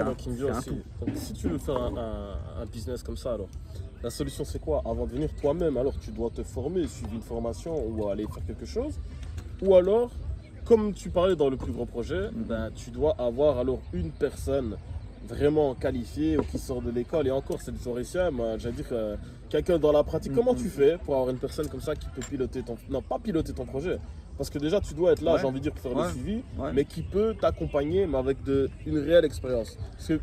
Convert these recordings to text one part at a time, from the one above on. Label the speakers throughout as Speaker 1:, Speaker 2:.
Speaker 1: moi qui me vient aussi. Donc, si tu veux faire un business comme ça, alors, la solution c'est quoi? Avant de venir toi-même, alors tu dois te former, suivre une formation ou aller faire quelque chose. Ou alors, comme tu parlais dans le plus gros projet, ben, tu dois avoir alors une personne vraiment qualifiée ou qui sort de l'école. Et encore, c'est des théoriciens, j'allais dire quelqu'un dans la pratique. Comment tu fais pour avoir une personne comme ça qui peut piloter ton... Non, pas piloter ton projet. Parce que déjà, tu dois être là, j'ai envie de dire, pour faire le suivi, mais qui peut t'accompagner, mais avec une réelle expérience. Parce que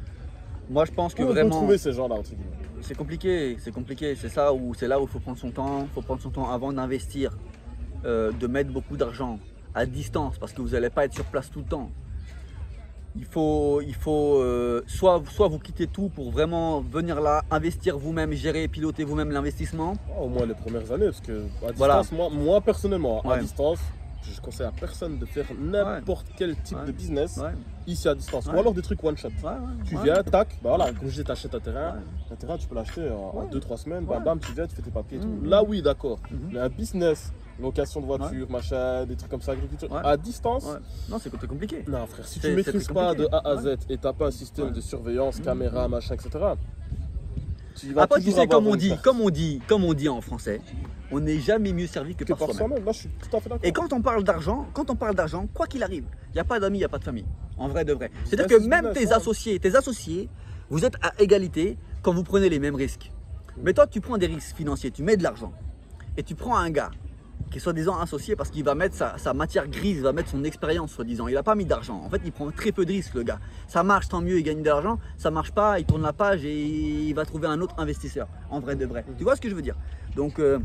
Speaker 2: moi, je pense que
Speaker 1: on peut
Speaker 2: vraiment...
Speaker 1: trouver ces gens-là, entre guillemets.
Speaker 2: C'est compliqué. C'est là où il faut prendre son temps. Il faut prendre son temps avant d'investir, de mettre beaucoup d'argent à distance, parce que vous n'allez pas être sur place tout le temps. Il faut soit vous quittez tout pour vraiment venir là, investir vous-même, gérer, piloter vous-même l'investissement.
Speaker 1: Au moins les premières années, parce que à distance, moi personnellement, à distance, je conseille à personne de faire n'importe quel type de business ici à distance. Ou alors des trucs one shot. Tu viens, tac, bah voilà, comme je disais, t'achètes un terrain. Un terrain, tu peux l'acheter en 2-3 semaines, bam bam, tu viens, tu fais tes papiers et tout. Là oui, d'accord. Mais un business, location de voiture, machin, des trucs comme ça, agriculture, à distance.
Speaker 2: Non, c'est compliqué.
Speaker 1: Non frère, si tu ne maîtrises pas de A à Z et t'as pas un système de surveillance, caméra, machin, etc. Tu vas
Speaker 2: après, tu sais, comme on dit en français, on n'est jamais mieux servi que par soi-même.
Speaker 1: Là, je suis tout à fait d'accord.
Speaker 2: Et quand on parle d'argent, quoi qu'il arrive, il n'y a pas d'amis, il n'y a pas de famille. En vrai de vrai. C'est-à-dire que même tes associés, vous êtes à égalité quand vous prenez les mêmes risques. Mais toi, tu prends des risques financiers, tu mets de l'argent et tu prends un gars qui est soi-disant associé parce qu'il va mettre sa matière grise, il va mettre son expérience soi-disant. Il n'a pas mis d'argent. En fait, il prend très peu de risques, le gars. Ça marche, tant mieux, il gagne de l'argent. Ça marche pas, il tourne la page et il va trouver un autre investisseur. En vrai de vrai. Tu vois ce que je veux dire? Donc, moi,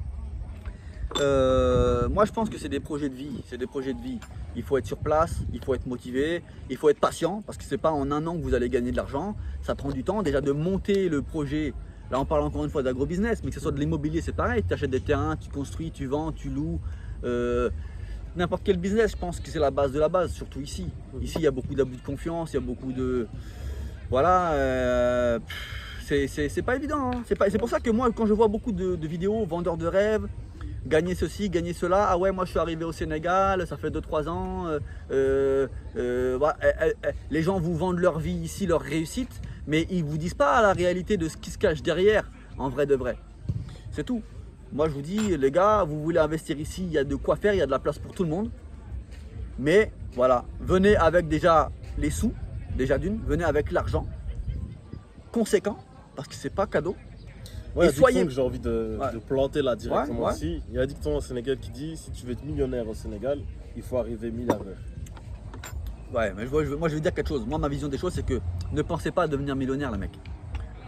Speaker 2: je pense que c'est des projets de vie. C'est des projets de vie. Il faut être sur place, il faut être motivé, il faut être patient parce que c'est pas en un an que vous allez gagner de l'argent. Ça prend du temps déjà de monter le projet. Là, on parle encore une fois d'agro-business, mais que ce soit de l'immobilier, c'est pareil. Tu achètes des terrains, tu construis, tu vends, tu loues. N'importe quel business, je pense que c'est la base de la base, surtout ici. Ici, il y a beaucoup d'abus de confiance, il y a beaucoup de... Voilà, c'est pas évident. Hein. C'est pour ça que moi, quand je vois beaucoup de vidéos, vendeurs de rêves, gagner ceci, gagner cela, ah ouais, moi je suis arrivé au Sénégal, ça fait 2-3 ans, les gens vous vendent leur vie ici, leur réussite, mais ils vous disent pas la réalité de ce qui se cache derrière, en vrai de vrai. C'est tout. Moi je vous dis, les gars, vous voulez investir ici, il y a de quoi faire, il y a de la place pour tout le monde. Mais voilà, venez avec déjà les sous, déjà venez avec l'argent conséquent, parce que c'est pas cadeau.
Speaker 1: Ouais, et soyez... que j'ai envie de planter là directement aussi. Il y a un dicton au Sénégal qui dit, si tu veux être millionnaire au Sénégal, il faut arriver milliardaire.
Speaker 2: Ouais, mais moi je vais dire quelque chose. Moi, ma vision des choses, c'est que ne pensez pas à devenir millionnaire, les mecs.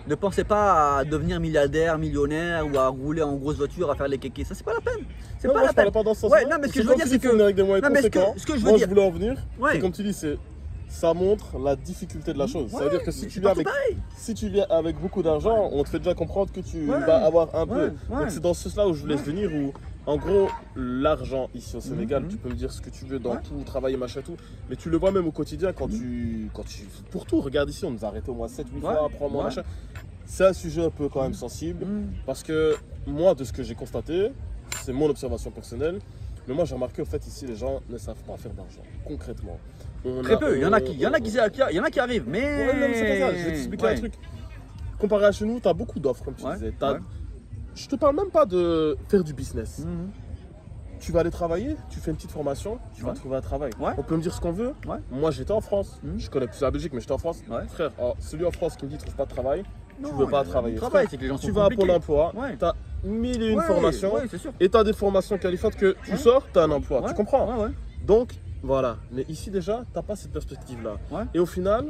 Speaker 2: Ne pensez pas à devenir milliardaire, millionnaire ou à rouler en grosse voiture, à faire les kékés. Ça, c'est pas la peine. C'est pas la peine.
Speaker 1: Pas dans ce sens
Speaker 2: non, mais ce que je veux dire, c'est que.
Speaker 1: Avec des moyens conséquents.
Speaker 2: Ce que je veux
Speaker 1: moi,
Speaker 2: dire.
Speaker 1: Je voulais en venir. C'est comme tu dis, ça montre la difficulté de la chose. Ça veut dire que si tu viens avec beaucoup d'argent, on te fait déjà comprendre que tu vas avoir un peu. Donc c'est dans ce sens-là où je voulais venir, où en gros, l'argent ici au Sénégal, tu peux me dire ce que tu veux dans tout, travailler, machin, tout, mais tu le vois même au quotidien quand tu pour tout, regarde ici, on nous a arrêté au moins 7-8 fois, prends-moi, machin. C'est un sujet un peu quand même sensible, parce que moi, de ce que j'ai constaté, c'est mon observation personnelle, mais moi j'ai remarqué au fait ici, les gens ne savent pas faire d'argent, concrètement.
Speaker 2: Très peu, il y en a qui arrivent, mais...
Speaker 1: c'est pas ça, je vais t'expliquer un truc. Comparé à chez nous, tu as beaucoup d'offres, comme tu disais. Je te parle même pas de faire du business. Tu vas aller travailler, tu fais une petite formation, tu vas trouver un travail. On peut me dire ce qu'on veut. Moi j'étais en France, je connais plus la Belgique, mais j'étais en France. Frère, celui en France qui me dit trouve pas de travail, tu veux pas travailler. Tu vas à Pôle emploi, tu as 1001 formations et tu as des formations qualifiantes que tu sors, tu as un emploi. Tu comprends? Donc, voilà, mais ici déjà, tu n'as pas cette perspective-là. Et au final,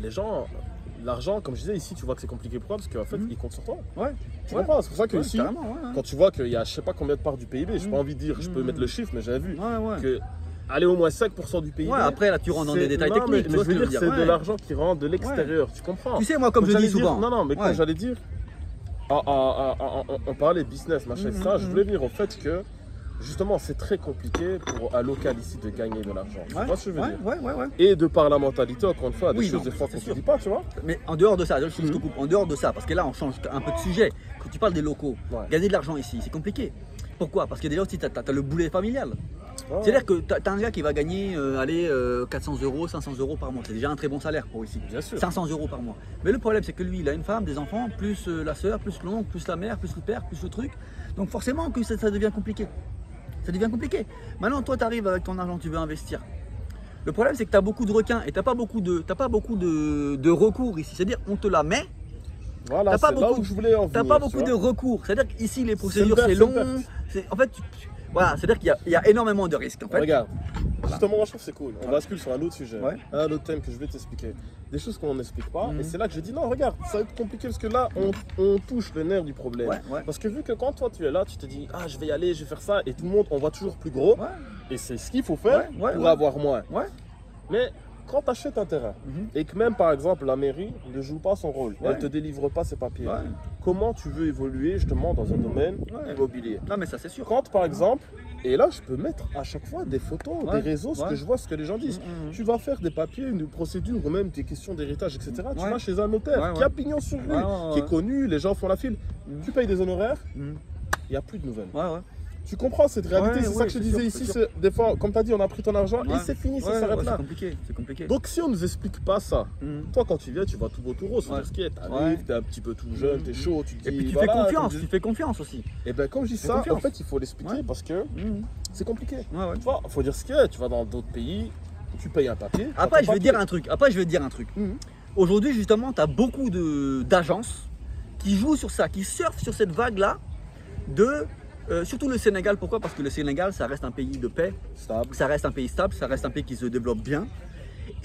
Speaker 1: les gens, l'argent, comme je disais, ici, tu vois que c'est compliqué. Pourquoi? Parce qu'en fait, ils comptent sur toi. Tu comprends? C'est pour ça que ici, quand tu vois qu'il y a je sais pas combien de parts du PIB, je n'ai pas envie de dire, je peux mettre le chiffre, mais j'avais vu que aller au moins 5% du PIB.
Speaker 2: Après, là, tu rentres dans des détails techniques.
Speaker 1: Mais je veux dire, c'est de l'argent qui rentre de l'extérieur. Tu comprends?
Speaker 2: Tu sais, moi, comme je dis souvent.
Speaker 1: Mais quand j'allais dire, on parlait business, machin, etc., je voulais venir au fait que justement, c'est très compliqué pour un local ici de gagner de l'argent. Tu vois ce que je veux dire? Et de par la mentalité, encore une fois, des choses des fois qu'on ne dit pas, tu vois.
Speaker 2: Mais en dehors de ça, je te coupe, en dehors de ça, parce que là, on change un peu de sujet. Quand tu parles des locaux, gagner de l'argent ici, c'est compliqué. Pourquoi? Parce que déjà aussi, tu as le boulet familial.
Speaker 1: Ouais.
Speaker 2: C'est-à-dire que tu as un gars qui va gagner 400 euros, 500 euros par mois. C'est déjà un très bon salaire pour ici.
Speaker 1: Bien sûr.
Speaker 2: 500 euros par mois. Mais le problème, c'est que lui, il a une femme, des enfants, plus la soeur, plus l'oncle, plus la mère, plus le père, plus le truc. Donc forcément que ça devient compliqué. Ça devient compliqué. Maintenant, toi, tu arrives avec ton argent, tu veux investir. Le problème, c'est que tu as beaucoup de requins et tu n'as pas beaucoup de recours ici. C'est-à-dire, on te la met.
Speaker 1: Voilà, c'est là où je voulais en venir.
Speaker 2: Tu n'as pas beaucoup de recours. C'est-à-dire qu'ici, les procédures, c'est long. En fait, voilà, c'est-à-dire qu'il y a énormément de risques. En fait.
Speaker 1: Regarde, justement, moi je trouve que c'est cool. On bascule sur un autre sujet, un autre thème que je vais t'expliquer. Des choses qu'on n'explique pas. Et c'est là que j'ai dit non, regarde, ça va être compliqué parce que là, on touche le nerf du problème. Parce que vu que quand toi tu es là, tu te dis, ah, je vais y aller, je vais faire ça, et tout le monde, on voit toujours plus gros. Et c'est ce qu'il faut faire pour avoir moins. Mais quand tu achètes un terrain et que même par exemple la mairie ne joue pas son rôle, elle ne te délivre pas ses papiers, comment tu veux évoluer justement dans un domaine immobilier?
Speaker 2: Non mais ça c'est sûr.
Speaker 1: Quand par exemple, et là je peux mettre à chaque fois des photos, des réseaux, ce que je vois, ce que les gens disent. Tu vas faire des papiers, une procédure ou même des questions d'héritage, etc. Tu vas chez un notaire qui a pignon sur rue, qui est connu, les gens font la file. Tu payes des honoraires, il n'y a plus de nouvelles. Tu comprends cette réalité, c'est ça que je te disais ici, des fois, comme tu as dit, on a pris ton argent et c'est fini, ça s'arrête là.
Speaker 2: C'est compliqué.
Speaker 1: Donc si on ne nous explique pas ça, toi quand tu viens, tu vois tout beau tout rose, faut dire ce qui est, t'arrives, t'es un petit peu tout jeune, t'es chaud, tu dis...
Speaker 2: Et puis tu fais confiance aussi.
Speaker 1: Et bien comme je dis ça, en fait il faut l'expliquer parce que c'est compliqué. Tu vois, il faut dire ce qui est, tu vas dans d'autres pays, tu payes un papier.
Speaker 2: Après je vais dire un truc, Aujourd'hui justement, tu as beaucoup d'agences qui jouent sur ça, qui surfent sur cette vague-là de... surtout le Sénégal, pourquoi? Parce que le Sénégal, ça reste un pays de paix, ça reste un pays stable, ça reste un pays qui se développe bien.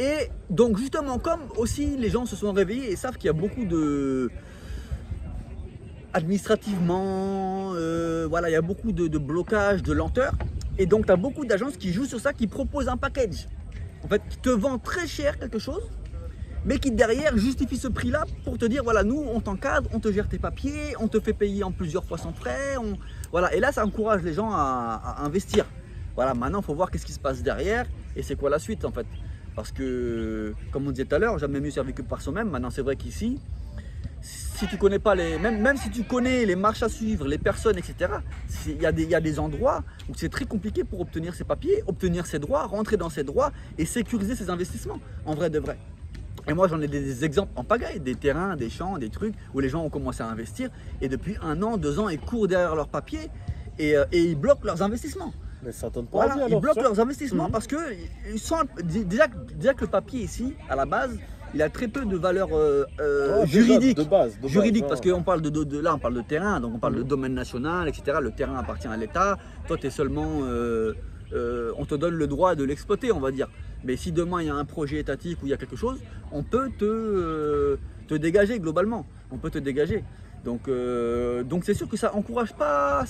Speaker 2: Et donc justement, comme aussi les gens se sont réveillés et savent qu'il y a beaucoup de... administrativement, voilà, il y a beaucoup de blocages, de lenteur. Et donc tu as beaucoup d'agences qui jouent sur ça, qui proposent un package. En fait, qui te vendent très cher quelque chose, mais qui derrière justifie ce prix-là pour te dire, voilà, nous, on t'encadre, on te gère tes papiers, on te fait payer en plusieurs fois sans frais. Voilà. Et là, ça encourage les gens à investir. Voilà, maintenant, il faut voir qu'est-ce qui se passe derrière et c'est quoi la suite, en fait. Parce que, comme on disait tout à l'heure, jamais mieux servi que par soi-même. Maintenant, c'est vrai qu'ici, si tu connais pas même si tu connais les marches à suivre, les personnes, etc., il y a des endroits où c'est très compliqué pour obtenir ses papiers, obtenir ses droits, rentrer dans ses droits et sécuriser ses investissements, en vrai de vrai. Et moi, j'en ai des exemples en pagaille, des terrains, des champs, des trucs où les gens ont commencé à investir et depuis 1 an, 2 ans, ils courent derrière leurs papiers et ils bloquent leurs investissements.
Speaker 1: Mais ça donne pas envie, alors,
Speaker 2: ils bloquent leurs investissements parce que déjà que le papier ici, à la base, il a très peu de valeur juridique. De base, parce qu'on parle là, on parle de terrain, donc on parle de domaine national, etc. Le terrain appartient à l'État. Toi, tu es seulement, on te donne le droit de l'exploiter, on va dire. Mais si demain il y a un projet étatique où il y a quelque chose, on peut te dégager globalement. On peut te dégager. Donc c'est sûr que ça encourage pas.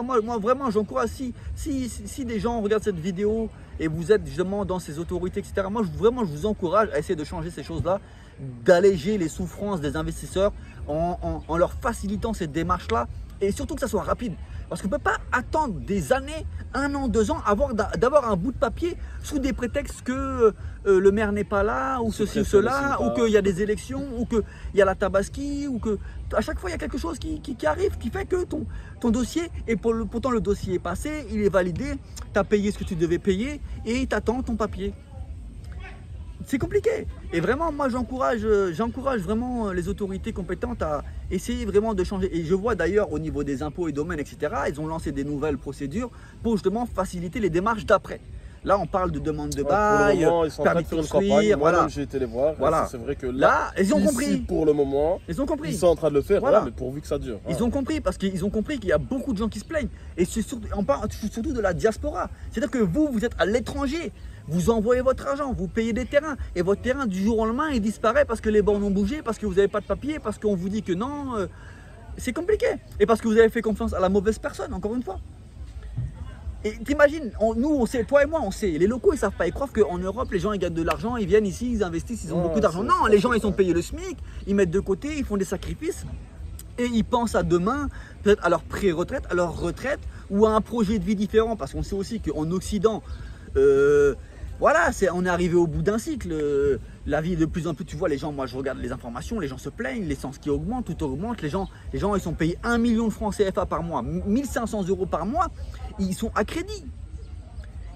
Speaker 2: Moi vraiment, j'encourage si des gens regardent cette vidéo et vous êtes justement dans ces autorités, etc. Moi vraiment, je vous encourage à essayer de changer ces choses-là, d'alléger les souffrances des investisseurs en leur facilitant cette démarche-là et surtout que ça soit rapide. Parce qu'on ne peut pas attendre des années, 1 an, 2 ans, d'avoir un bout de papier sous des prétextes que le maire n'est pas là, ou ceci ou cela, ou qu'il y a des élections, ou qu'il y a la tabaski, ou que à chaque fois il y a quelque chose qui arrive, qui fait que ton dossier, et pourtant le dossier est passé, il est validé, tu as payé ce que tu devais payer, et tu attends ton papier. C'est compliqué. Et vraiment, moi, j'encourage vraiment les autorités compétentes à essayer vraiment de changer. Et je vois d'ailleurs au niveau des impôts et domaines, etc., ils ont lancé des nouvelles procédures pour justement faciliter les démarches d'après. Là, on parle de demande de bail,
Speaker 1: permis de construire. Voilà. J'ai été les voir.
Speaker 2: Voilà.
Speaker 1: C'est vrai que
Speaker 2: là, ils ont compris.
Speaker 1: Pour le moment,
Speaker 2: ils ont compris.
Speaker 1: Ils sont en train de le faire, voilà. Mais pourvu que ça dure.
Speaker 2: Ils ont compris parce qu'ils ont compris qu'il y a beaucoup de gens qui se plaignent. Et on parle surtout de la diaspora. C'est-à-dire que vous êtes à l'étranger. Vous envoyez votre argent, vous payez des terrains. Et votre terrain, du jour au lendemain, il disparaît parce que les bornes ont bougé, parce que vous n'avez pas de papier, parce qu'on vous dit que non. C'est compliqué. Et parce que vous avez fait confiance à la mauvaise personne, encore une fois. Et t'imagines, nous on sait, toi et moi on sait, les locaux ils savent pas, ils croient qu'en Europe les gens ils gagnent de l'argent, ils viennent ici, ils investissent, ils ont beaucoup d'argent. Non, les gens ils sont payés le SMIC, ils mettent de côté, ils font des sacrifices et ils pensent à demain, peut-être à leur pré-retraite, à leur retraite ou à un projet de vie différent parce qu'on sait aussi qu'en Occident, voilà, on est arrivé au bout d'un cycle. La vie de plus en plus, tu vois, les gens, moi je regarde les informations, les gens se plaignent, l'essence qui augmente, tout augmente. Les gens ils sont payés 1 million de francs CFA par mois, 1500 € par mois, ils sont à crédit.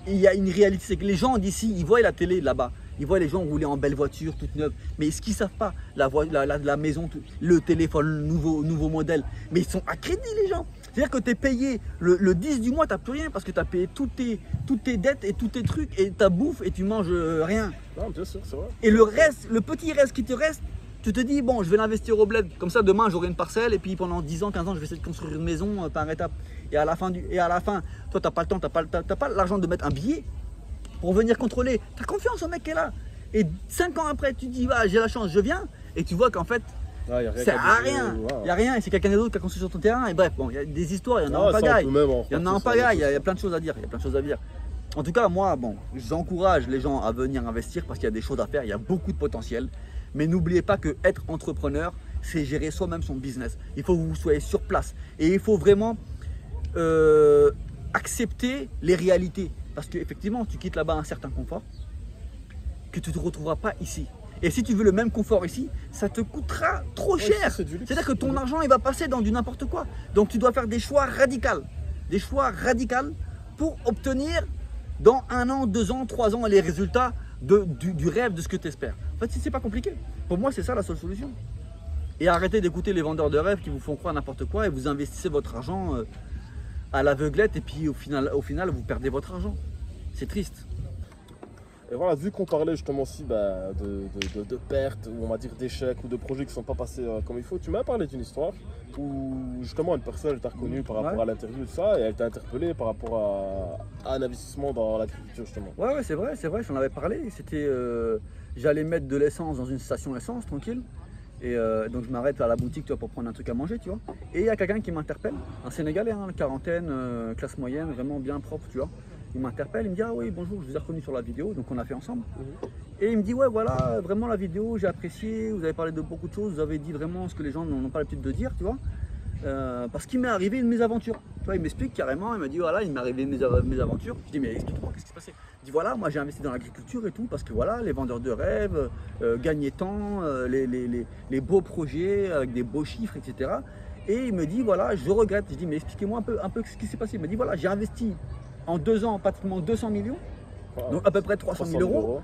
Speaker 2: Et il y a une réalité, c'est que les gens d'ici, ils voient la télé là-bas, ils voient les gens rouler en belle voiture, toute neuve. Mais ce qu'ils ne savent pas, la maison, le téléphone, le nouveau modèle, mais ils sont à crédit les gens. C'est-à-dire que tu es payé le 10 du mois, tu n'as plus rien parce que tu as payé toutes tes dettes et tous tes trucs et ta bouffe et tu manges rien.
Speaker 1: Non, bien sûr, c'est vrai.
Speaker 2: Et le reste, le petit reste qui te reste, tu te dis, bon, je vais l'investir au bled. Comme ça, demain, j'aurai une parcelle et puis pendant 10 ans, 15 ans, je vais essayer de construire une maison par étape. Et à la fin, toi, tu n'as pas le temps, tu n'as pas l'argent de mettre un billet pour venir contrôler. Tu as confiance au mec qui est là. Et 5 ans après, tu te dis, j'ai la chance, je viens. Et tu vois qu'en fait, c'est à rien. Il n'y a rien. Et c'est quelqu'un d'autre qui a construit sur ton terrain. Et bref, bon, il y a des histoires, il y en a en pagaille. Il y en a en pagaille, il y a plein de choses à dire. En tout cas, moi, bon, j'encourage les gens à venir investir parce qu'il y a des choses à faire, il y a beaucoup de potentiel. Mais n'oubliez pas que être entrepreneur, c'est gérer soi-même son business. Il faut que vous soyez sur place. Et il faut vraiment accepter les réalités. Parce qu'effectivement, tu quittes là-bas un certain confort que tu ne te retrouveras pas ici. Et si tu veux le même confort ici, ça te coûtera trop cher. C'est-à-dire que ton argent, il va passer dans du n'importe quoi. Donc tu dois faire des choix radicaux. Des choix radicaux pour obtenir dans 1 an, 2 ans, 3 ans les résultats du rêve de ce que tu espères. En fait, c'est pas compliqué. Pour moi, c'est ça la seule solution. Et arrêtez d'écouter les vendeurs de rêves qui vous font croire n'importe quoi et vous investissez votre argent à l'aveuglette et puis au final, vous perdez votre argent. C'est triste.
Speaker 1: Et voilà, vu qu'on parlait justement aussi de pertes, ou on va dire d'échecs, ou de projets qui ne sont pas passés comme il faut, tu m'as parlé d'une histoire où justement une personne t'a reconnu par rapport à l'interview et tout ça, et elle t'a interpellé par rapport à un investissement dans l'agriculture justement.
Speaker 2: Ouais, c'est vrai, j'en avais parlé. C'était, j'allais mettre de l'essence dans une station essence, tranquille. Et donc je m'arrête à la boutique, tu vois, pour prendre un truc à manger, tu vois. Et il y a quelqu'un qui m'interpelle, un Sénégalais, hein, quarantaine, classe moyenne, vraiment bien propre, tu vois. Il m'interpelle, il me dit, ah oui, bonjour, je vous ai reconnu sur la vidéo, donc on a fait ensemble. Et il me dit, ouais, voilà, vraiment la vidéo, j'ai apprécié, vous avez parlé de beaucoup de choses, vous avez dit vraiment ce que les gens n'ont pas l'habitude de dire, tu vois. Parce qu'il m'est arrivé une mésaventure. Tu vois, il m'explique carrément, il m'a dit, voilà, il m'est arrivé une mésaventure. Je dis, mais explique-moi, qu'est-ce qui s'est passé? Il dit, voilà, moi j'ai investi dans l'agriculture et tout, parce que voilà, les vendeurs de rêves, gagner tant, les beaux projets avec des beaux chiffres, etc. Et il me dit, voilà, je regrette. Je dis, mais expliquez-moi un peu ce qui s'est passé. Il me dit, voilà, j'ai investi en 2 ans pratiquement 200 millions, donc à peu près 300 000 euros.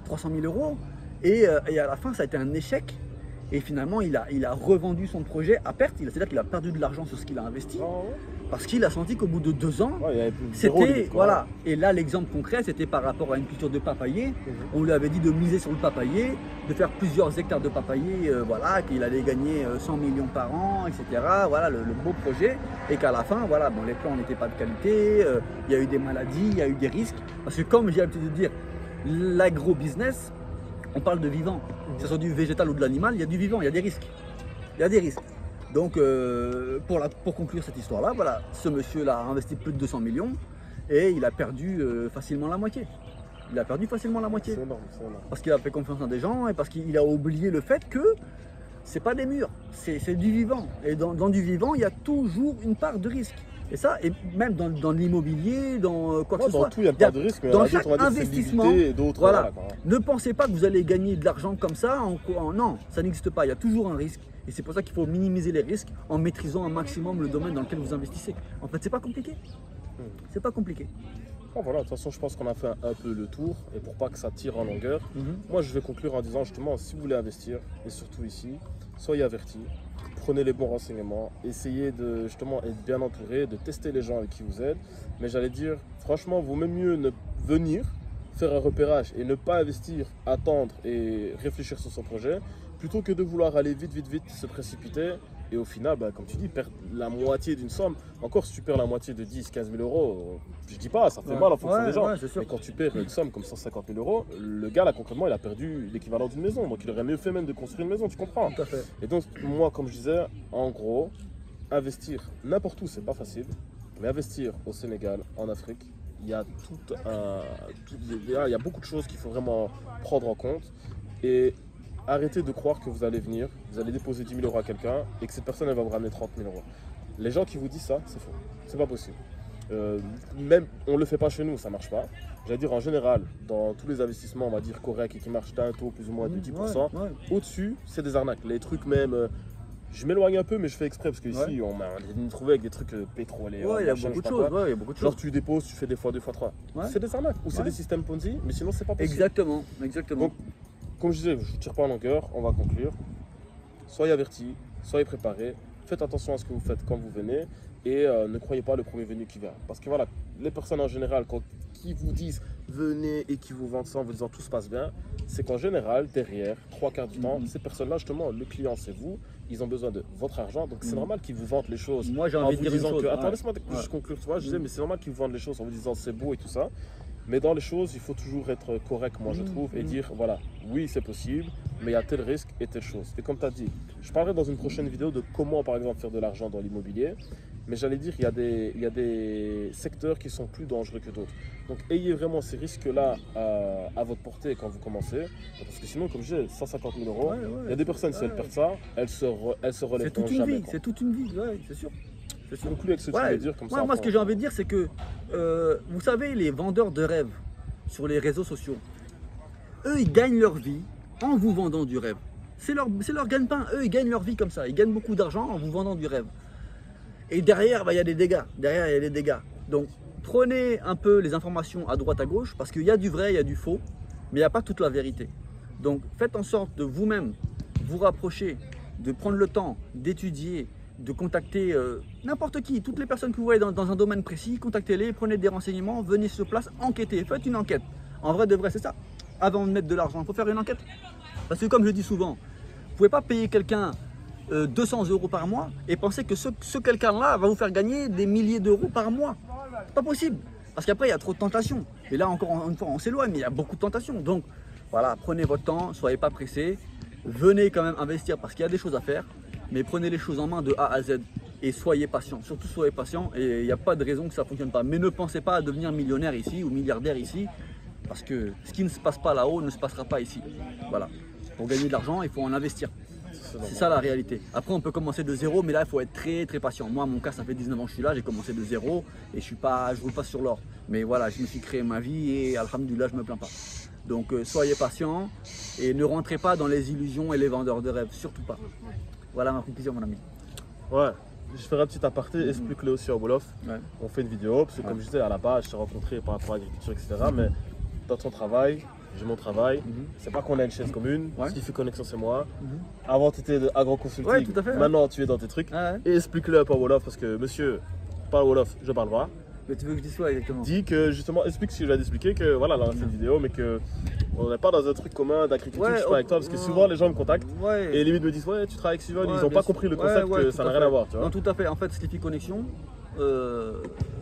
Speaker 2: 300 000 euros. Et à la fin, ça a été un échec. Et finalement, il a revendu son projet à perte. C'est-à-dire qu'il a perdu de l'argent sur ce qu'il a investi. Parce qu'il a senti qu'au bout de 2 ans, c'était, voilà. Et là, l'exemple concret, c'était par rapport à une culture de papayer. On lui avait dit de miser sur le papayer, de faire plusieurs hectares de papayer, voilà, qu'il allait gagner 100 millions par an, etc. Voilà, le beau projet. Et qu'à la fin, voilà, bon, les plants n'étaient pas de qualité, il y a eu des maladies, il y a eu des risques. Parce que comme j'ai l'habitude de dire, l'agro-business, on parle de vivant. Que ce soit du végétal ou de l'animal, il y a du vivant, il y a des risques. Il y a des risques. Donc, pour conclure cette histoire-là, voilà, ce monsieur-là a investi plus de 200 millions et il a perdu facilement la moitié. Il a perdu facilement la moitié.
Speaker 1: C'est énorme, c'est énorme.
Speaker 2: Parce qu'il a fait confiance en des gens et parce qu'il a oublié le fait que c'est pas des murs, c'est du vivant. Et dans du vivant, il y a toujours une part de risque. Et ça, et même dans l'immobilier, dans quoi que ce soit.
Speaker 1: Dans tout, il y a pas de risque, mais
Speaker 2: dans chaque investissement,
Speaker 1: voilà.
Speaker 2: Ne pensez pas que vous allez gagner de l'argent comme ça. Non, ça n'existe pas. Il y a toujours un risque. Et c'est pour ça qu'il faut minimiser les risques en maîtrisant un maximum le domaine dans lequel vous investissez. En fait, c'est pas compliqué. C'est pas compliqué.
Speaker 1: Voilà, de toute façon, je pense qu'on a fait un peu le tour. Et pour pas que ça tire en longueur, moi, je vais conclure en disant justement, si vous voulez investir, et surtout ici, soyez avertis. Prenez les bons renseignements, essayez de justement être bien entouré, de tester les gens avec qui vous êtes. Mais j'allais dire, franchement, vaut même mieux venir faire un repérage et ne pas investir, attendre et réfléchir sur son projet, plutôt que de vouloir aller vite, se précipiter et au final, comme tu dis, perdre la moitié d'une somme. Encore si tu perds la moitié de 10, 15 000 euros, je dis pas, ça fait mal en fonction des gens. Mais quand tu perds une somme comme 150 000 euros, le gars là concrètement, il a perdu l'équivalent d'une maison. Donc il aurait mieux fait même de construire une maison, tu comprends?
Speaker 2: Tout à fait.
Speaker 1: Et donc moi, comme je disais, en gros, investir n'importe où, c'est pas facile. Mais investir au Sénégal, en Afrique, il y a il y a beaucoup de choses qu'il faut vraiment prendre en compte. Et arrêtez de croire que vous allez venir, vous allez déposer 10 000 euros à quelqu'un et que cette personne elle va vous ramener 30 000 euros. Les gens qui vous disent ça, c'est faux. C'est pas possible. Même, on ne le fait pas chez nous, ça ne marche pas. J'allais dire en général, dans tous les investissements, on va dire corrects et qui marchent, tu as un taux plus ou moins de 10%. Au-dessus, c'est des arnaques. Les trucs même, je m'éloigne un peu, mais je fais exprès parce qu'ici, on est venu trouver avec des trucs pétroliers.
Speaker 2: Ouais, il y a beaucoup de choses. Ouais, il y a beaucoup de choses.
Speaker 1: Genre, tu déposes, tu fais des fois 2 fois 3. C'est des arnaques ou c'est des systèmes Ponzi, mais sinon, c'est pas possible.
Speaker 2: Exactement, exactement.
Speaker 1: Donc, comme je disais, je ne tire pas en longueur, on va conclure. Soyez avertis, soyez préparés, faites attention à ce que vous faites quand vous venez et ne croyez pas le premier venu qui vient. Parce que voilà, les personnes en général qui vous disent venez et qui vous vendent ça en vous disant tout se passe bien, c'est qu'en général, derrière, 3/4 du temps, ces personnes-là, justement, le client c'est vous, ils ont besoin de votre argent, donc c'est normal qu'ils vous vendent les choses.
Speaker 2: Moi j'ai envie de dire une chose.
Speaker 1: Attends, laisse-moi juste conclure, tu vois, je disais, mais c'est normal qu'ils vous vendent les choses en vous disant c'est beau et tout ça. Mais dans les choses, il faut toujours être correct, moi je trouve, et dire voilà, oui c'est possible, mais il y a tel risque et telle chose. Et comme tu as dit, je parlerai dans une prochaine vidéo de comment par exemple faire de l'argent dans l'immobilier, mais j'allais dire qu'il y a des secteurs qui sont plus dangereux que d'autres. Donc ayez vraiment ces risques-là à votre portée quand vous commencez, parce que sinon, comme je disais, 150 000 €, il y a des personnes, si elles perdent ça, elles se relèveront jamais.
Speaker 2: C'est toute une vie, c'est sûr.
Speaker 1: Je conclue avec ce que tu veux dire comme ça.
Speaker 2: Moi, ce que j'ai envie de dire, c'est que, vous savez, les vendeurs de rêves sur les réseaux sociaux, eux, ils gagnent leur vie en vous vendant du rêve. C'est leur gagne-pain. Eux, ils gagnent leur vie comme ça. Ils gagnent beaucoup d'argent en vous vendant du rêve. Et derrière, il y a des dégâts. Donc, prenez un peu les informations à droite, à gauche, parce qu'il y a du vrai, il y a du faux, mais il n'y a pas toute la vérité. Donc, faites en sorte de vous-même vous rapprocher, de prendre le temps d'étudier, de contacter n'importe qui, toutes les personnes que vous voyez dans un domaine précis, contactez-les, prenez des renseignements, venez sur place, enquêtez, faites une enquête. En vrai de vrai, c'est ça. Avant de mettre de l'argent, il faut faire une enquête. Parce que comme je dis souvent, vous ne pouvez pas payer quelqu'un 200 € par mois et penser que ce quelqu'un-là va vous faire gagner des milliers d'euros par mois. C'est pas possible. Parce qu'après, il y a trop de tentations. Et là, encore une fois, on s'éloigne, mais il y a beaucoup de tentations. Donc, voilà, prenez votre temps, soyez pas pressés. Venez quand même investir parce qu'il y a des choses à faire. Mais prenez les choses en main de A à Z et soyez patient. Surtout soyez patient et il n'y a pas de raison que ça ne fonctionne pas. Mais ne pensez pas à devenir millionnaire ici ou milliardaire ici parce que ce qui ne se passe pas là-haut ne se passera pas ici. Voilà. Pour gagner de l'argent, il faut en investir. C'est ça la réalité. Après, on peut commencer de zéro, mais là, il faut être très très patient. Moi, mon cas, ça fait 19 ans que je suis là, j'ai commencé de zéro et je roule pas sur l'or. Mais voilà, je me suis créé ma vie et alhamdoulilah, je me plains pas. Donc, soyez patient et ne rentrez pas dans les illusions et les vendeurs de rêves, surtout pas. Voilà ma conclusion, mon ami.
Speaker 1: Ouais, je ferai un petit aparté, explique-le aussi à Wolof. On fait une vidéo, parce que comme je disais, à la base, je t'ai rencontré par rapport à l'agriculture, etc. Mais dans ton travail, j'ai mon travail. C'est pas qu'on a une chaise commune. Ce qui fait connexion, c'est moi. Avant, tu étais agro-consulting.
Speaker 2: Tout à fait.
Speaker 1: Maintenant, tu es dans tes trucs. Et explique-le un peu à Wolof, parce que monsieur parle Wolof, je parle pas.
Speaker 2: Mais tu veux que je dise quoi exactement?
Speaker 1: Dis que justement, explique ce que je viens d'expliquer, que voilà, là on a fait une vidéo, mais que on n'est pas dans un truc commun d'agriculture, je suis pas avec toi, parce que souvent les gens me contactent et limite me disent ouais, tu travailles avec Steven, ils n'ont pas compris le concept que ça n'a rien à voir, tu vois.
Speaker 2: Non, tout à fait, en fait, Sleepy Connection,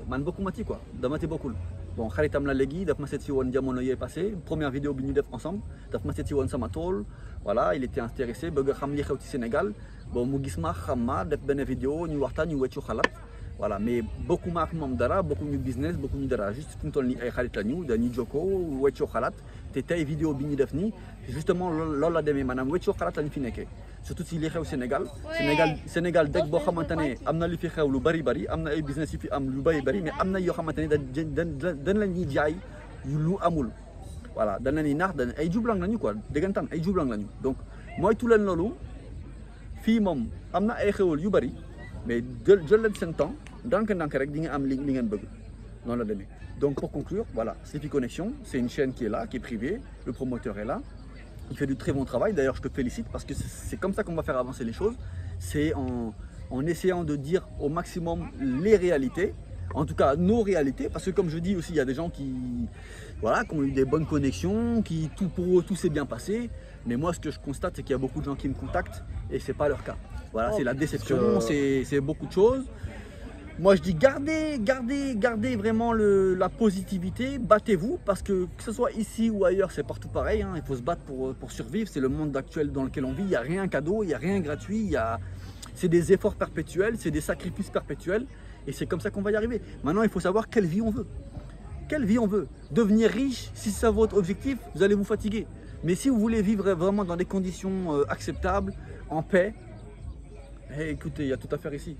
Speaker 2: man beaucoup mati quoi, damati beaucoup. Bon, Khalid Amla Legui, daf maset si won diamond est passé, première vidéo bi ñu def ensemble, daf maset si won sama tool, voilà, il était intéressé, bëgg xam li xew ci Sénégal, bon mu gis ma xam ma def benn vidéo ñu waxtaan ñu weccu xalaat. Voilà, mais beaucoup marque moom dara, beaucoup de business, beaucoup de dara. Juste fi mu toll nii ay xarit la ñu dañuy jokkoo weccoo xalaat te tey vidéo bi ñu def nii justement loolu la demee maanaam weccoo xalaat lañ fi nekkee surtout si li xew Sénégal dëkk boo xamante ne am na li fi xew lu bari am na ay business yi fi am lu bari mais am na yoo xamante ne dañ la ñuy jaay lu amul. Voilà, dañ leen di naax dañ ay jublang lañu quoi déggantaan ay jublang lañu donc moytu leen loolu fii moom am na ay xewal yu bari. Mais jël leen seen temps ndànk-ndànk rek di nga am li ngeen bëgg noonu la demee. Donc pour conclure, voilà, Sleepy Connection, c'est une chaîne qui est là, qui est privée, le promoteur est là, il fait du très bon travail, d'ailleurs je te félicite parce que c'est comme ça qu'on va faire avancer les choses, c'est en essayant de dire au maximum les réalités, en tout cas nos réalités, parce que comme je dis aussi, il y a des gens qui ont eu des bonnes connexions, pour eux tout s'est bien passé, mais moi ce que je constate c'est qu'il y a beaucoup de gens qui me contactent et c'est pas leur cas. Voilà, c'est la déception, c'est beaucoup de choses. Moi, je dis gardez vraiment la positivité, battez-vous, parce que ce soit ici ou ailleurs, c'est partout pareil. Hein, il faut se battre pour survivre, c'est le monde actuel dans lequel on vit. Il n'y a rien cadeau, il n'y a rien gratuit, c'est des efforts perpétuels, c'est des sacrifices perpétuels, et c'est comme ça qu'on va y arriver. Maintenant, il faut savoir quelle vie on veut. Quelle vie on veut. Devenir riche, si c'est votre objectif, vous allez vous fatiguer. Mais si vous voulez vivre vraiment dans des conditions acceptables, en paix, écoutez, il y a tout à faire ici.